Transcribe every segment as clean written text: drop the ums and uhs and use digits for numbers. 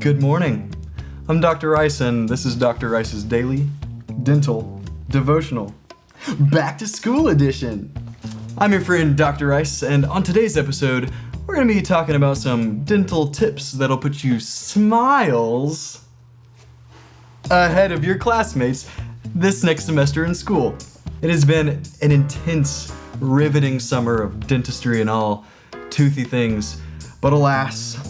Good morning. I'm Dr. Rice, and this is Dr. Rice's Daily Dental Devotional, Back to School Edition. I'm your friend Dr. Rice, and on today's episode, we're going to be talking about some dental tips that'll put you smiles ahead of your classmates this next semester in school. It has been an intense, riveting summer of dentistry and all toothy things, but alas,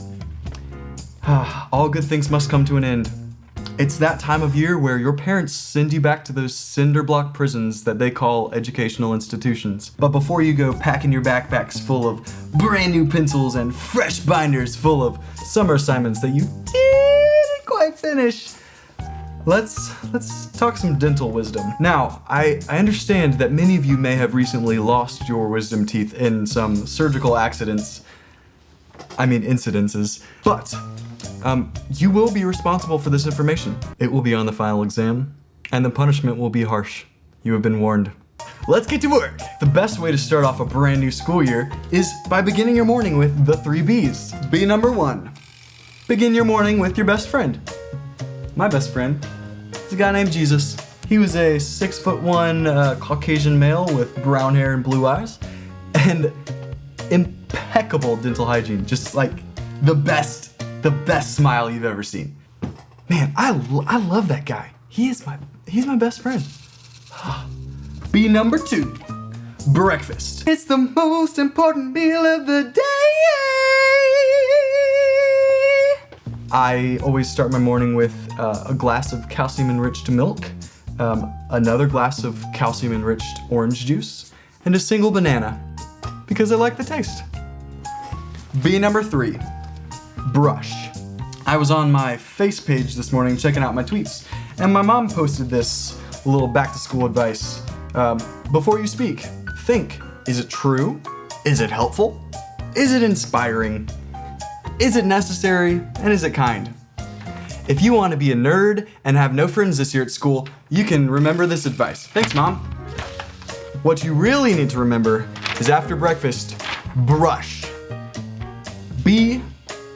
all good things must come to an end. It's that time of year where your parents send you back to those cinder block prisons that they call educational institutions. But before you go packing your backpacks full of brand new pencils and fresh binders full of summer assignments that you didn't quite finish, let's talk some dental wisdom. Now, I understand that many of you may have recently lost your wisdom teeth in some surgical incidences, but you will be responsible for this information. It will be on the final exam, and the punishment will be harsh. You have been warned. Let's get to work. The best way to start off a brand new school year is by beginning your morning with the 3 B's. B number 1, begin your morning with your best friend. My best friend is a guy named Jesus. He was a 6'1" Caucasian male with brown hair and blue eyes, and impeccable dental hygiene. Just like the best smile you've ever seen. Man, I love that guy. He's my best friend. B number 2, breakfast. It's the most important meal of the day. I always start my morning with a glass of calcium-enriched milk, another glass of calcium-enriched orange juice, and a single banana, because I like the taste. B number 3, brush. I was on my face page this morning checking out my tweets, and my mom posted this little back-to-school advice. Before you speak, think, is it true? Is it helpful? Is it inspiring? Is it necessary? And is it kind? If you want to be a nerd and have no friends this year at school, you can remember this advice. Thanks, Mom. What you really need to remember is after breakfast, brush. B,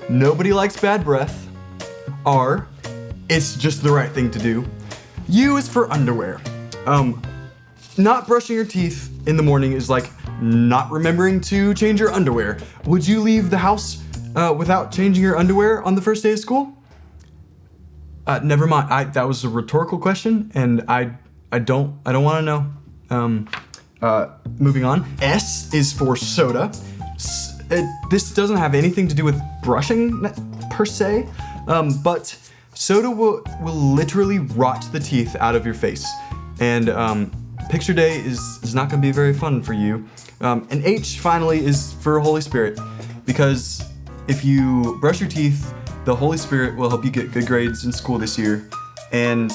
nobody likes bad breath. R, it's just the right thing to do. U is for underwear. Not brushing your teeth in the morning is like not remembering to change your underwear. Would you leave the house without changing your underwear on the first day of school? Never mind. That was a rhetorical question, and I don't want to know. Moving on. S is for soda. This doesn't have anything to do with brushing per se, but soda will literally rot the teeth out of your face, and picture day is not going to be very fun for you. And H finally is for Holy Spirit, because if you brush your teeth, the Holy Spirit will help you get good grades in school this year, and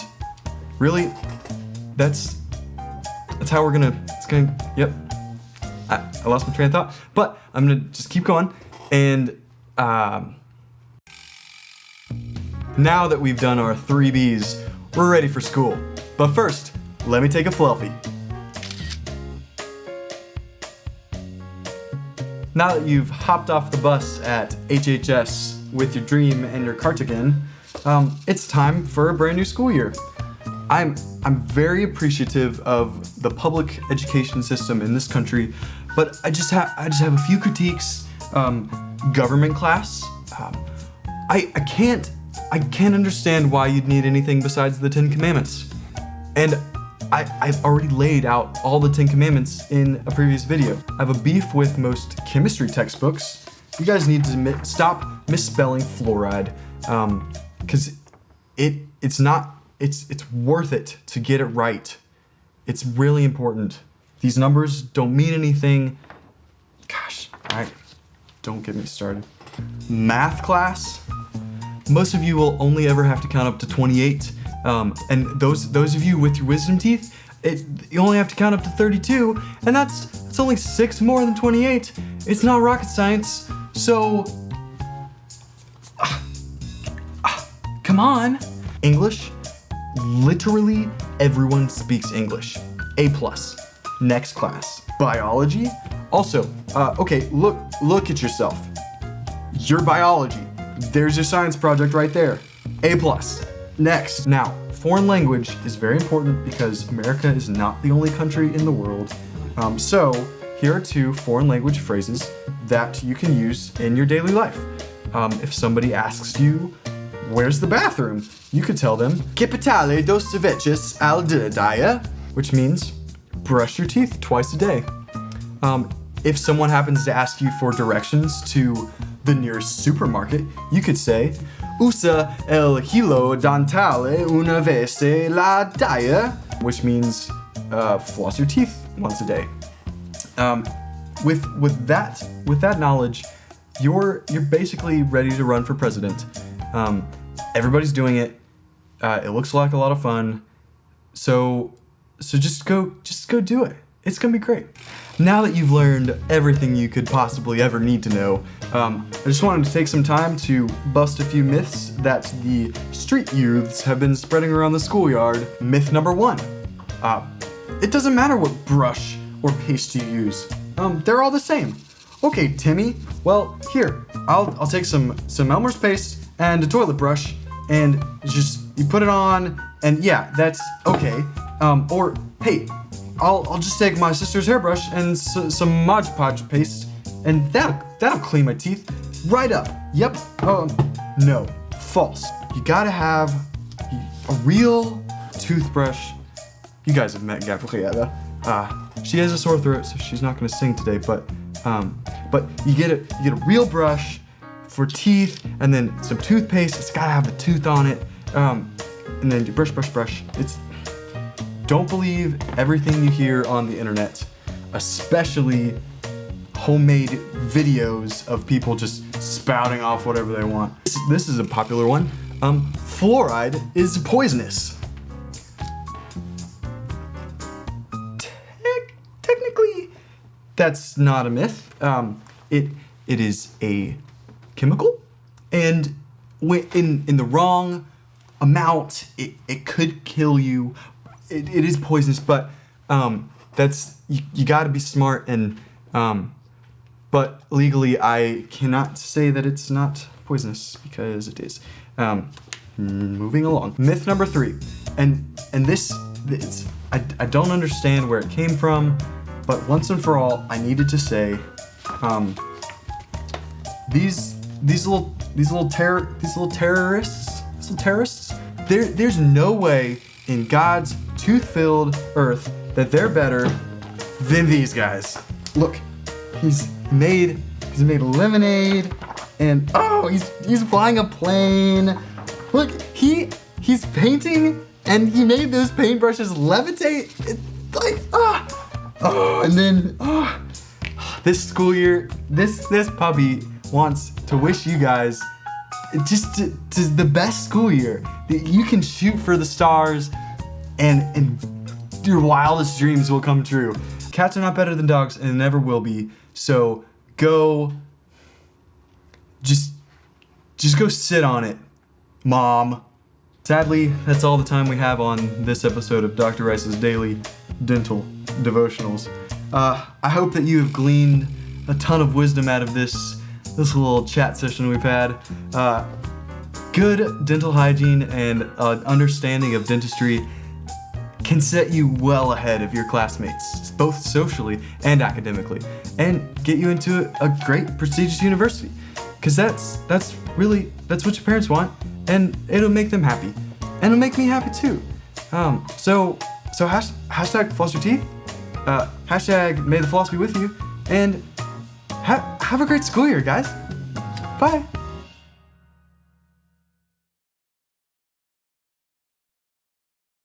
really, that's how yep. I lost my train of thought, but I'm gonna just keep going. And now that we've done our 3 B's, we're ready for school. But first, let me take a Fluffy. Now that you've hopped off the bus at HHS with your dream and your cardigan, it's time for a brand new school year. I'm very appreciative of the public education system in this country, but I just have a few critiques. Government class. I can't understand why you'd need anything besides the 10 Commandments. And I've already laid out all the 10 Commandments in a previous video. I have a beef with most chemistry textbooks. You guys need to stop misspelling fluoride, because it's worth it to get it right. It's really important. These numbers don't mean anything. Gosh, don't get me started. Math class. Most of you will only ever have to count up to 28. And those of you with your wisdom teeth, you only have to count up to 32, and that's only 6 more than 28. It's not rocket science, so come on. English, literally everyone speaks English. A+. Next class. Biology. Also, okay, look at yourself. Your biology. There's your science project right there. A+. Next. Now, foreign language is very important because America is not the only country in the world. So here are 2 foreign language phrases that you can use in your daily life. If somebody asks you, where's the bathroom? You could tell them, Capitale dos veces al dia, which means brush your teeth twice a day. If someone happens to ask you for directions to the nearest supermarket, you could say, Usa el hilo dentale una vez la dia, which means floss your teeth once a day. With that knowledge, you're basically ready to run for president. Everybody's doing it. It looks like a lot of fun. So just go do it. It's gonna be great. Now that you've learned everything you could possibly ever need to know, I just wanted to take some time to bust a few myths that the street youths have been spreading around the schoolyard. Myth number 1. It doesn't matter what brush or paste you use. They're all the same. Okay, Timmy, well, here, I'll take some Elmer's paste and a toilet brush, and you put it on, and yeah, that's okay. Or, hey, I'll just take my sister's hairbrush and some Mod Podge paste, and that'll clean my teeth right up. Yep. No, false. You gotta have a real toothbrush. You guys have met Gabriella. She has a sore throat, so she's not gonna sing today. But you get a real brush for teeth, and then some toothpaste. It's gotta have a tooth on it. And then you brush. Don't believe everything you hear on the internet, especially homemade videos of people just spouting off whatever they want. This is a popular one. Fluoride is poisonous. Technically, that's not a myth. It is a chemical, and in the wrong amount, it could kill you. It is poisonous, but you got to be smart, and but legally I cannot say that it's not poisonous because it is. Moving along. Myth number 3, and this I don't understand where it came from, but once and for all, I needed to say, these little terrorists. There's no way in God's tooth-filled earth that they're better than these guys. Look, he's made lemonade, and he's flying a plane. Look, he's painting, and he made those paintbrushes levitate. It's like and then this school year, this puppy wants to wish you guys just to the best school year. That you can shoot for the stars, and your wildest dreams will come true. Cats are not better than dogs, and never will be. So go, just go sit on it, Mom. Sadly, that's all the time we have on this episode of Dr. Rice's Daily Dental Devotionals. I hope that you have gleaned a ton of wisdom out of this little chat session we've had. Good dental hygiene and understanding of dentistry can set you well ahead of your classmates, both socially and academically, and get you into a great prestigious university. Because that's what your parents want, and it'll make them happy, and it'll make me happy too. So hashtag floss your teeth, hashtag may the floss be with you, and have a great school year, guys. Bye.